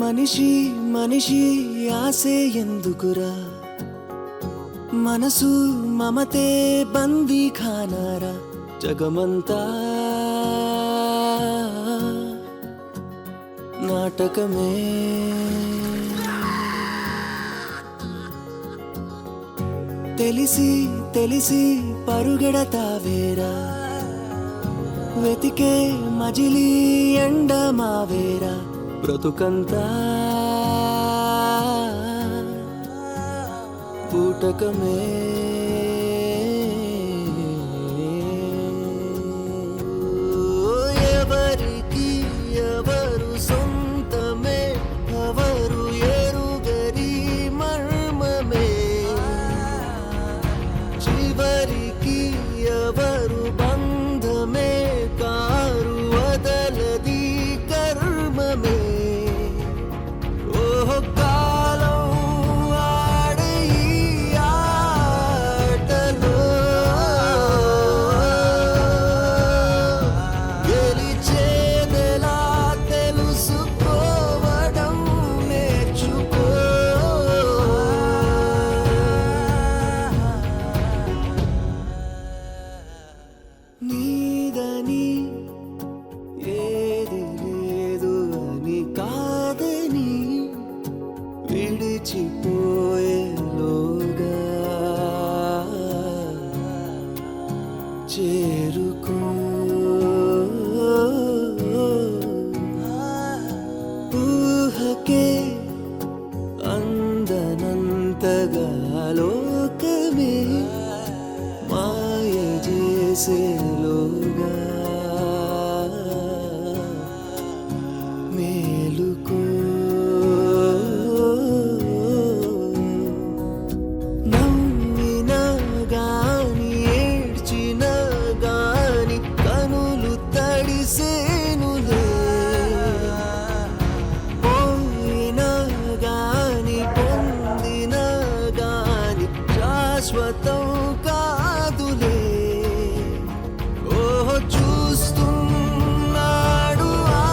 మనిషి మనిషి ఆసే ఎందుకురా మనసు మమతే బందీ ఖానారా జగమంతా నాటకమే తెలిసి తెలిసి పరుగెడతావేరా వెతికే మజిలీ ఎండ మావేరా బ్రతుకంతా పూటకమే ఎవరికి ఎవరు సొంతమే ఎవరు ఎరుగరి మర్మమే చివరికి ఎవరు బంధమే కారు వదలది కర్మమే ఓహో కాలం ఆడే ఈ ఆటలో గెలిచేదెలా తెలుసుకోవడం నేర్చుకో నీదని ఏది లేదు అని కాదని విడిచిపోయేలోగా చేరుకో ఊహకే అందనంతగా లోకమే మాయ చేసేలోగా మేలుకో నవ్వినా గాని ఏడ్చినా గాని కనులు తడిసేనులే పోయినా గాని పొందినా గాని శాశ్వతం కాదులే ఓహో చూస్తున్నాడు ఆ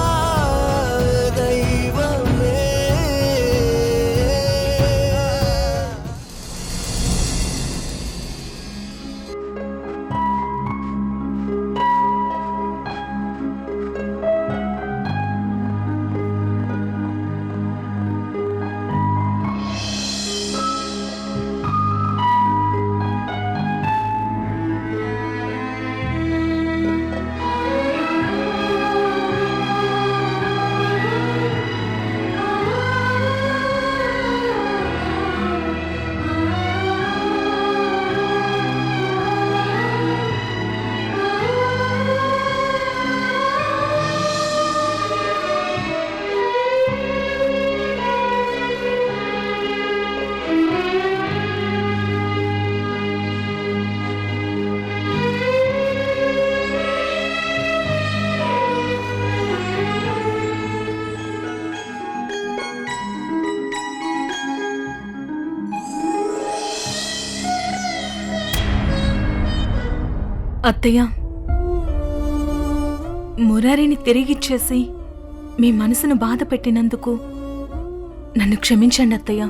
దైవమే అత్తయ్య, మురారిని తిరిగిచ్చేసి మీ మనసును బాధ పెట్టినందుకు నన్ను క్షమించండి అత్తయ్య.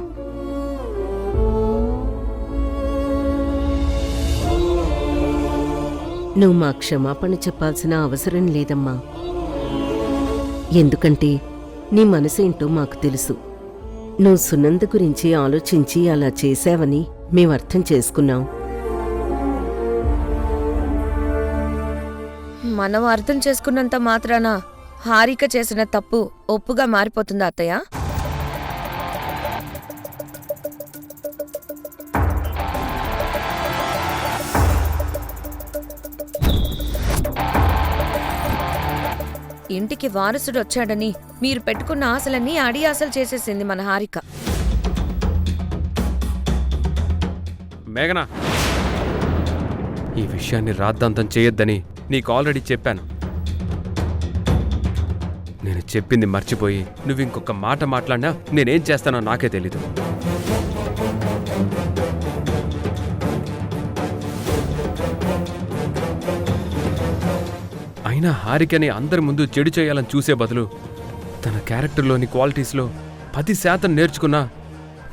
నువ్వు మా క్షమాపణ చెప్పాల్సిన అవసరం లేదమ్మా. ఎందుకంటే నీ మనసేంటో మాకు తెలుసు. నువ్వు సునంద గురించి ఆలోచించి అలా చేశావని మేం అర్థం చేసుకున్నాం. మనం అర్థం చేసుకున్నంత మాత్రాన హారిక చేసిన తప్పు ఒప్పుగా మారిపోతుందా అత్తయ్య? ఇంటికి వారసుడు వచ్చాడని మీరు పెట్టుకున్న ఆశలన్నీ అడియాసలు చేసేసింది మన హారిక. మేఘనా, ఈ విషయాన్ని రాద్ధాంతం చేయొద్దని నీకు ఆల్రెడీ చెప్పాను. నేను చెప్పింది మర్చిపోయి నువ్వు ఇంకొక మాట మాట్లాడినా నేనేం చేస్తానో నాకే తెలీదు. అయినా హారికని అందరి ముందు చెడు చేయాలని చూసే బదులు తన క్యారెక్టర్లోని క్వాలిటీస్లో 10% నేర్చుకున్నా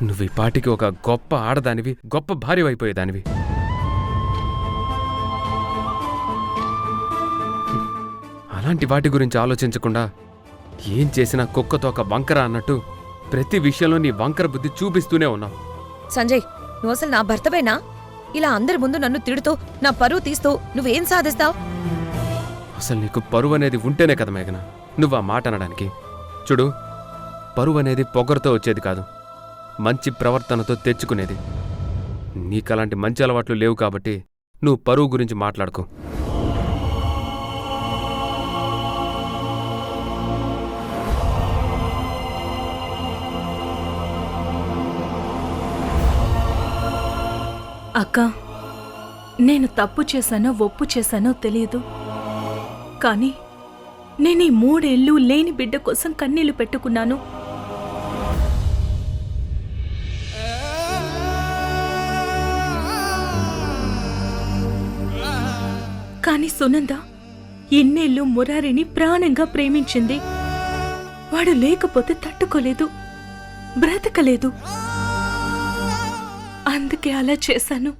నువ్వు ఈ పాటికి ఒక గొప్ప ఆడదానివి, గొప్ప భార్య అయిపోయేదానివి. అలాంటి వాటి గురించి ఆలోచించకుండా ఏం చేసినా కుక్కతో ఒక వంకర అన్నట్టు ప్రతి విషయంలో నీ వంకర బుద్ధి చూపిస్తూనే ఉన్నావు. సంజయ్, నువ్వు అసలు నా భర్తవేనా? ఇలా అందరి ముందు నన్ను తిడుతూ నా పరువు తీస్తూ నువ్వేం సాధిస్తావు? అసలు నీకు పరువు అనేది ఉంటేనే కదా మేఘన నువ్వు ఆ మాట అనడానికి. చూడు, పరువు అనేది పొగరుతో వచ్చేది కాదు, మంచి ప్రవర్తనతో తెచ్చుకునేది. నీకలాంటి మంచి అలవాట్లు లేవు కాబట్టి నువ్వు పరువు గురించి మాట్లాడుకో. అక్క, నేను తప్పు చేశానో ఒప్పు చేశానో తెలియదు, కానీ నేను ఈ 3 ఏళ్ళు లేని బిడ్డ కోసం కన్నీళ్లు పెట్టుకున్నాను. కానీ సునంద ఇన్నేళ్ళు మురారిని ప్రాణంగా ప్రేమించింది. వాడు లేకపోతే తట్టుకోలేదు, బ్రతకలేదు. అందుకే అలా చేశాను.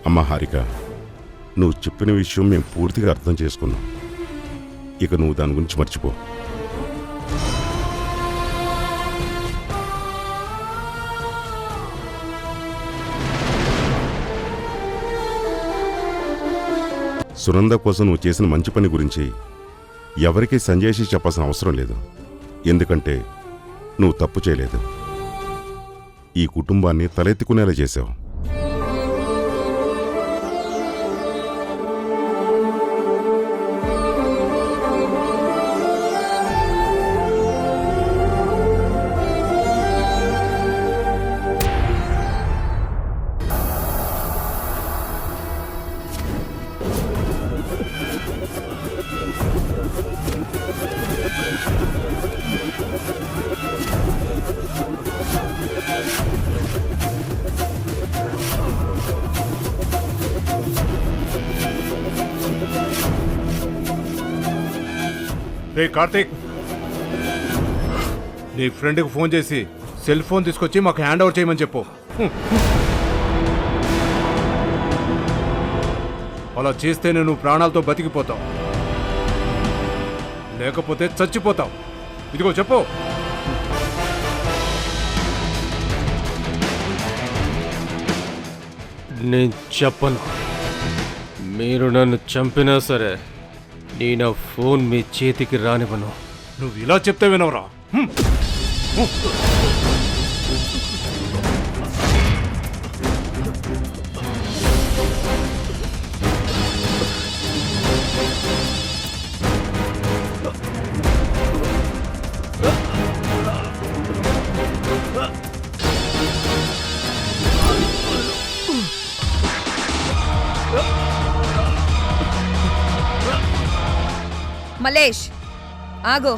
అమ్మ హారిక, నువ్వు చెప్పిన విషయం మేము పూర్తిగా అర్థం చేసుకున్నాం. ఇక నువ్వు దాని గురించి మర్చిపో. సునంద కోసం నువ్వు చేసిన మంచి పని గురించి ఎవరికీ సంజయ్షి చెప్పాల్సిన అవసరం లేదు. ఎందుకంటే నువ్వు తప్పు చేయలేదు, ఈ కుటుంబాన్ని తలెత్తుకునేలా చేశావు. రే కార్తీక్, నీ ఫ్రెండ్కి ఫోన్ చేసి సెల్ ఫోన్ తీసుకొచ్చి మాకు హ్యాండ్ ఓవర్ చేయమని చెప్పు. అలా చేస్తేనే నువ్వు ప్రాణాలతో బతికిపోతావు, లేకపోతే చచ్చిపోతావు. ఇదిగో చెప్పు. నేను చెప్పను. మీరు నన్ను చంపినా సరే నేను ఆ ఫోన్ మీ చేతికి రానివ్వను. నువ్వు ఇలా చెప్తే వినవరా? మలేష్, ఆగో.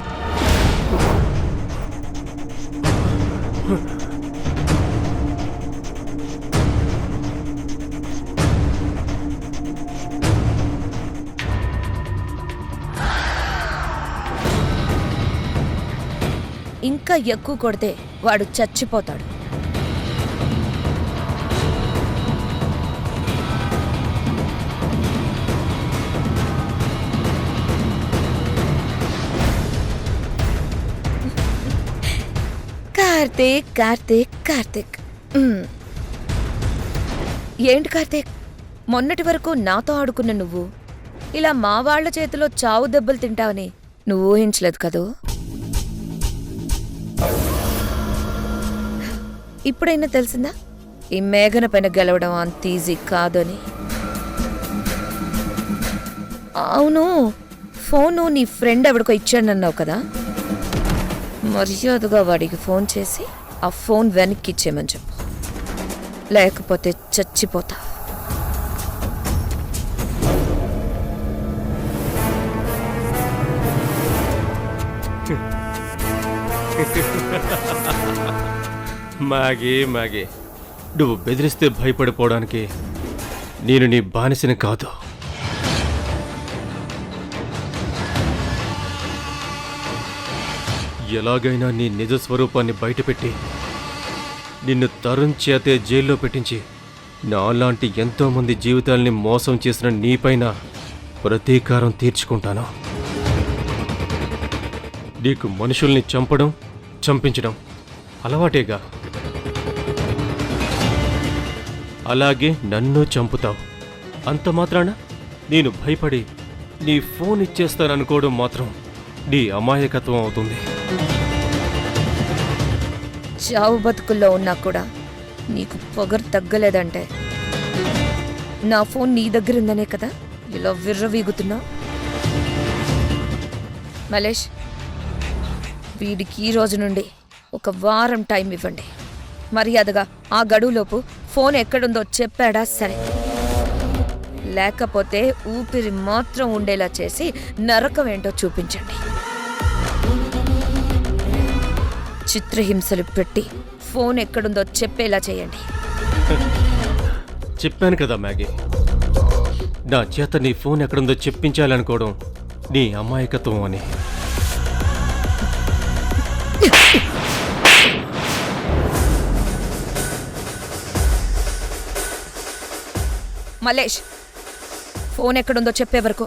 ఇంకా ఎక్కువ కొడితే వాడు చచ్చిపోతాడు. కార్తీక్ కార్తీక్ కార్తీక్. ఏంటి కార్తీక్, మొన్నటి వరకు నాతో ఆడుకున్న నువ్వు ఇలా మా వాళ్ల చేతిలో చావు దెబ్బలు తింటావని నువ్వు ఊహించలేదు కదూ. ఇప్పుడైనా తెలిసిందా ఈ మేఘన పైన గెలవడం అంత ఈజీ కాదని? అవును, ఫోను నీ ఫ్రెండ్ ఎవడికో ఇచ్చాడన్నావు కదా, మర్యాదగా వాడికి ఫోన్ చేసి ఆ ఫోన్ వెనక్కి ఇచ్చేయమని చెప్పు, లేకపోతే చచ్చిపోతా. మాగే మాగే, నువ్వు బెదిరిస్తే భయపడిపోవడానికి నేను నీ బానిసని కాదు. ఎలాగైనా నీ నిజ స్వరూపాన్ని బయటపెట్టి నిన్ను తరుణ్ చేతే జైల్లో పెట్టించి నాలాంటి ఎంతోమంది జీవితాల్ని మోసం చేసిన నీపైన ప్రతీకారం తీర్చుకుంటాను. నీకు మనుషుల్ని చంపడం, చంపించడం అలవాటేగా. అలాగే నన్ను చంపుతావు. అంత మాత్రాన నేను భయపడి నీ ఫోన్ ఇచ్చేస్తాననుకోవడం మాత్రం నీ అమాయకత్వం అవుతుంది. చావు బతుకుల్లో ఉన్నా కూడా నీకు పొగరు తగ్గలేదంటే నా ఫోన్ నీ దగ్గరుందనే కదా ఇలా విర్రవీగుతున్నావు. మలేష్, వీడికి ఈ రోజు నుండి ఒక వారం టైం ఇవ్వండి. మర్యాదగా ఆ గడువులోపు ఫోన్ ఎక్కడుందో చెప్పాడా సరే, లేకపోతే ఊపిరి మాత్రం ఉండేలా చేసి నరకం ఏంటో చూపించండి. చిత్రహింసలు పెట్టి ఫోన్ ఎక్కడుందో చెప్పేలా చేయండి. చెప్పాను కదా మ్యాగీ, నా చేత నీ ఫోన్ ఎక్కడుందో చెప్పించాలనుకోవడం నీ అమాయకత్వం అని. మలేష్, ఫోన్ ఎక్కడుందో చెప్పే వరకు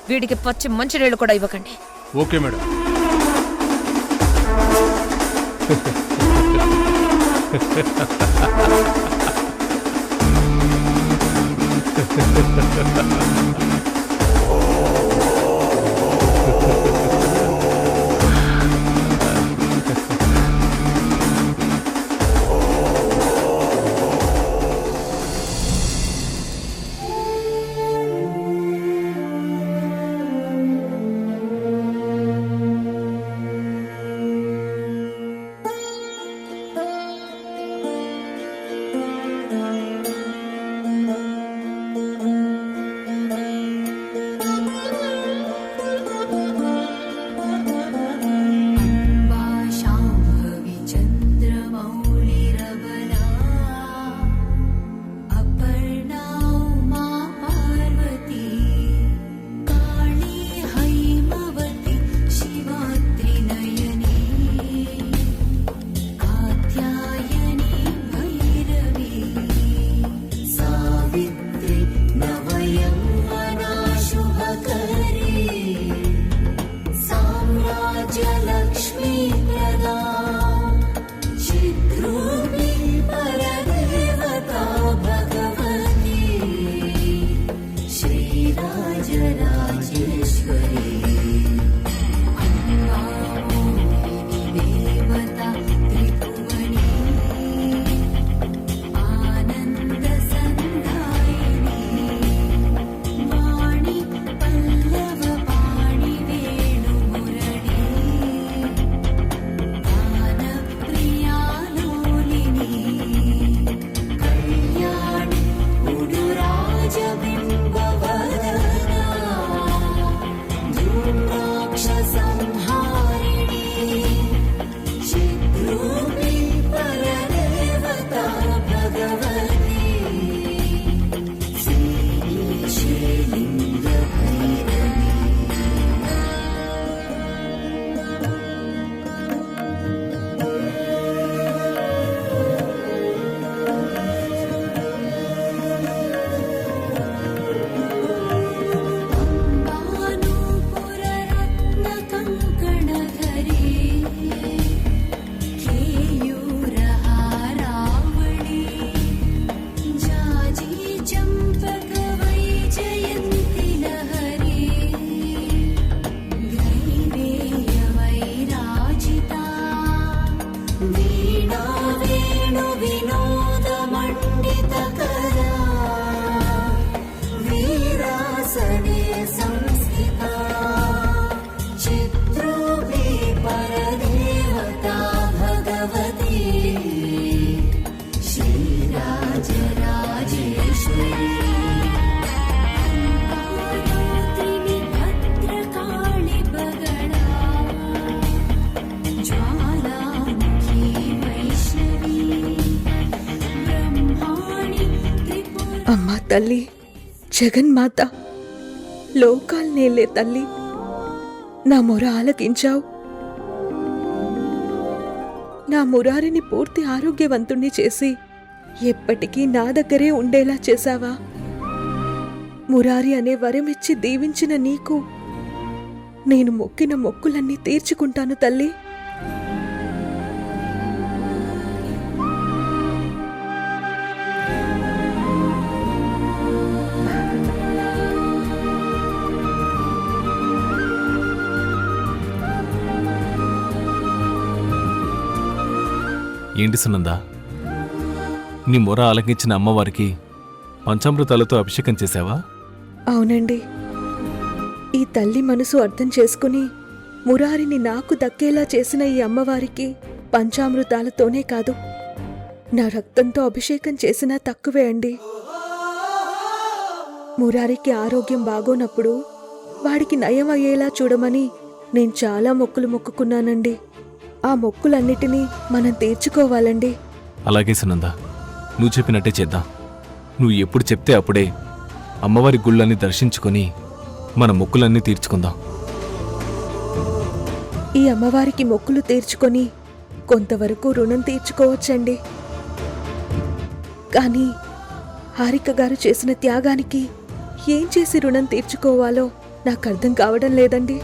వీడికి పచ్చి మంచినీళ్ళు కూడా ఇవ్వకండి. Okay madam. అమ్మా తల్లి, జగన్మాత, లోకాలు నేలే తల్లి, నా మొర ఆలకించావు. నా మురారిని పూర్తి ఆరోగ్యవంతుణ్ణి చేసి ఎప్పటికీ నా దగ్గరే ఉండేలా చేశావా? మురారి అనే వరమిచ్చి దీవించిన నీకు నేను మొక్కిన మొక్కులన్నీ తీర్చుకుంటాను తల్లి. ఏంటి సునందా, నీ మొర ఆలకించిన అమ్మవారికి పంచామృతాలతో అభిషేకం చేశావా? అవునండి. ఈ తల్లి మనసు అర్థం చేసుకుని మురారిని నాకు దక్కేలా చేసిన ఈ అమ్మవారికి పంచామృతాలతోనే కాదు, నా రక్తంతో అభిషేకం చేసినా తక్కువే అండి. మురారికి ఆరోగ్యం బాగోనప్పుడు వాడికి నయం అయ్యేలా చూడమని నేను చాలా మొక్కులు మొక్కుకున్నానండి. ఆ మొక్కులన్నిటినీ మనం తీర్చుకోవాలండి. అలాగే సునందా, నువ్వు చెప్పినట్టే చేద్దాం. నువ్వు ఎప్పుడు చెప్తే అప్పుడే అమ్మవారి గుళ్ళని దర్శించుకొని మన మొక్కులన్నీ తీర్చుకుందాం. ఈ అమ్మవారికి మొక్కులు తీర్చుకొని కొంతవరకు రుణం తీర్చుకోవచ్చండి. కానీ హారిక గారు చేసిన త్యాగానికి ఏం చేసి రుణం తీర్చుకోవాలో నాకు అర్థం కావడం లేదండి.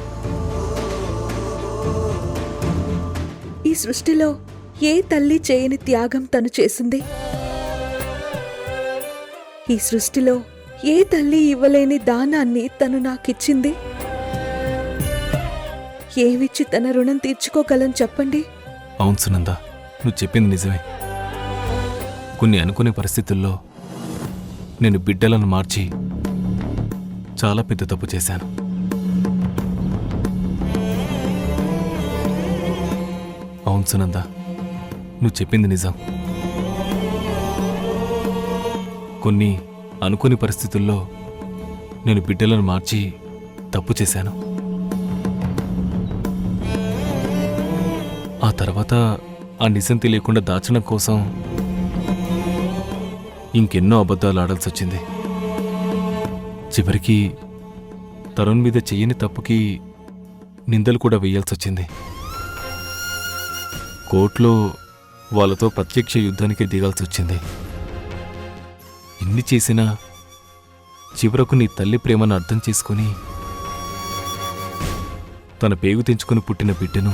ఈ సృష్టిలో ఏ తల్లి చేయని త్యాగం తను చేసింది. ఈ సృష్టిలో ఏ తల్లి ఇవ్వలేని దానాన్ని తను నాకిచ్చింది. ఏమిచ్చి తన రుణం తీర్చుకోగలను చెప్పండి? అవును సునందా, నువ్వు చెప్పింది నిజమే. కొన్ని అనుకునే పరిస్థితుల్లో నేను బిడ్డలను మార్చి చాలా పెద్ద తప్పు చేశాను. అవును సునందా, నువ్వు చెప్పింది నిజం. కొన్ని అనుకోని పరిస్థితుల్లో నేను బిడ్డలను మార్చి తప్పు చేశాను. ఆ తర్వాత ఆ నిజం తెలియకుండా దాచడం కోసం ఇంకెన్నో అబద్ధాలు ఆడాల్సి వచ్చింది. చివరికి తరుణ్ మీద చెయ్యని తప్పుకి నిందలు కూడా వేయాల్సి వచ్చింది. కోర్టులో వాళ్ళతో ప్రత్యక్ష యుద్ధానికి దిగాల్సి వచ్చింది. ఇన్ని చేసినా చివరకు నీ తల్లి ప్రేమను అర్థం చేసుకుని తన పేగు తెంచుకుని పుట్టిన బిడ్డను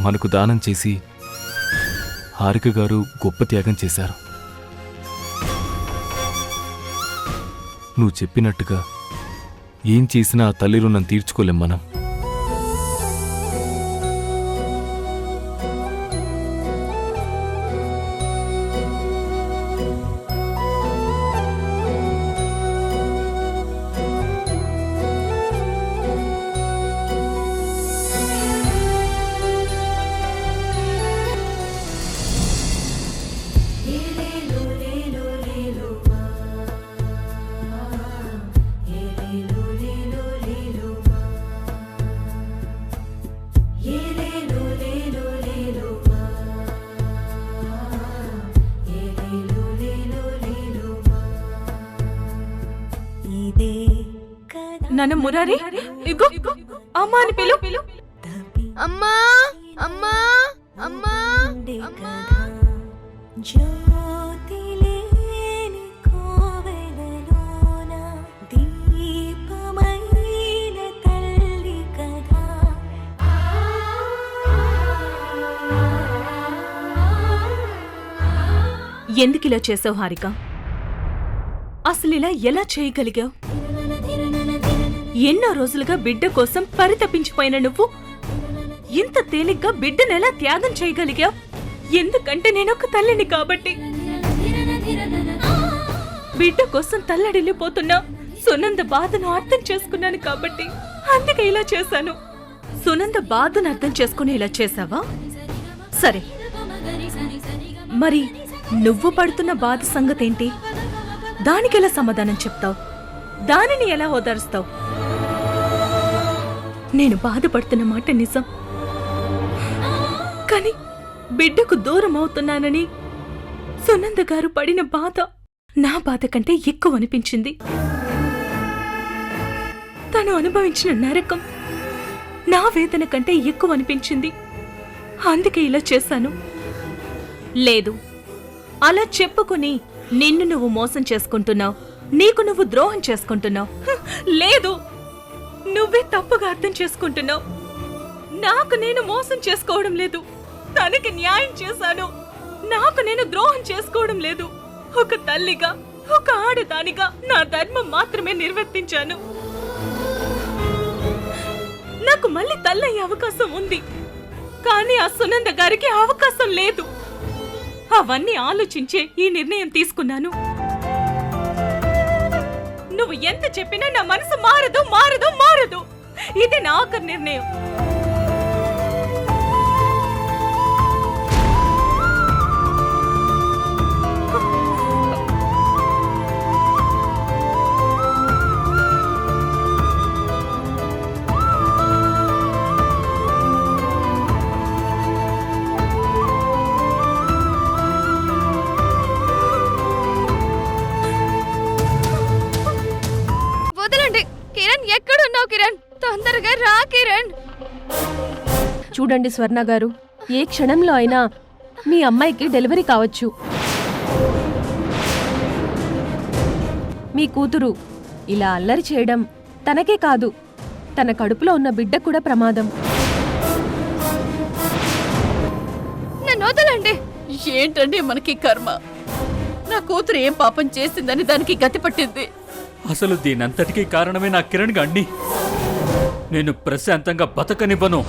మనకు దానం చేసి హారిక గారు గొప్ప త్యాగం చేశారు. నువ్వు చెప్పినట్టుగా ఏం చేసినా ఆ తల్లి రుణం తీర్చుకోలేం మనం. నన్ను మురారి, ఇగో అమ్మా అని పిలు. అమ్మా అమ్మా అమ్మా అమ్మా. ఎందుకు ఇలా చేసావు హారిక? అసలు ఇలా ఎలా చేయగలిగావు? ఎన్నో రోజులుగా బిడ్డ కోసం పరితపించిపోయిన నువ్వు ఇంత తేలిగ్గా బిడ్డనెలా త్యాగం చేయగలిగావు? ఎందుకంటే నేనొక తల్లిని కాబట్టి. బిడ్డ కోసం తల్లడిల్లిపోతున్నా సునంద బాధను అర్థం చేసుకున్నాను కాబట్టి అందుకే ఇలా చేశాను. సునంద బాధను అర్థం చేసుకుని ఇలా చేశావా? సరే, మరి నువ్వు పడుతున్న బాధ సంగతేంటి? దానికెలా సమాధానం చెప్తావు? దానిని ఎలా ఓదారుస్తావు? నేను బాధపడుతున్న మాట నిజం, కానీ బిడ్డకు దూరం అవుతున్నానని సునంద గారు పడిన బాధ నా బాధ కంటే ఎక్కువ అనిపించింది. తను అనుభవించిన నరకం నా వేదన కంటే ఎక్కువ అనిపించింది. అందుకే ఇలా చేశాను. లేదు, అలా చెప్పుకుని నిన్ను నువ్వు మోసం చేసుకుంటున్నావు, నీకు నువ్వు ద్రోహం చేసుకుంటున్నావు. లేదు, నువ్వే తప్పుగా అర్థం చేసుకుంటున్నావు. నాకు నేను మోసం చేసుకోవడం లేదు, తనకి న్యాయం చేశాను. నాకు నేను ద్రోహం చేసుకోవడం లేదు. ఒక తల్లిగా, ఒక ఆడదానిగా నా ధర్మం మాత్రమే నిర్వర్తించాను. నాకు మళ్ళీ తల్లయ్యే అవకాశం ఉంది, కానీ ఆ సునంద గారికి అవకాశం లేదు. అవన్నీ ఆలోచించే ఈ నిర్ణయం తీసుకున్నాను. నువ్వు ఎంత చెప్పినా నా మనసు మారదు మారదు మారదు. ఇది నా ఆఖరి నిర్ణయం. వదలండి కిరణ్, ఎక్కడున్నావు కిరణ్? తొందరగా రా కిరణ్. చూడండి స్వర్ణ గారు, ఏ క్షణంలో అయినా మీ అమ్మాయికి డెలివరీ కావచ్చు. మీ కూతురు ఇలా అల్లరి చేయడం తనకే కాదు, తన కడుపులో ఉన్న బిడ్డకు కూడా ప్రమాదం. నన్ను వదలండి. ఏంటండి మనకి కర్మ? నా కూతురు ఏం పాపం చేసిందని దానికి గతి పట్టింది. అసలు దీనంతటికీ కారణమే నా కిరణ్ గాణ్ణి. నేను ప్రశాంతంగా బతకనివ్వను.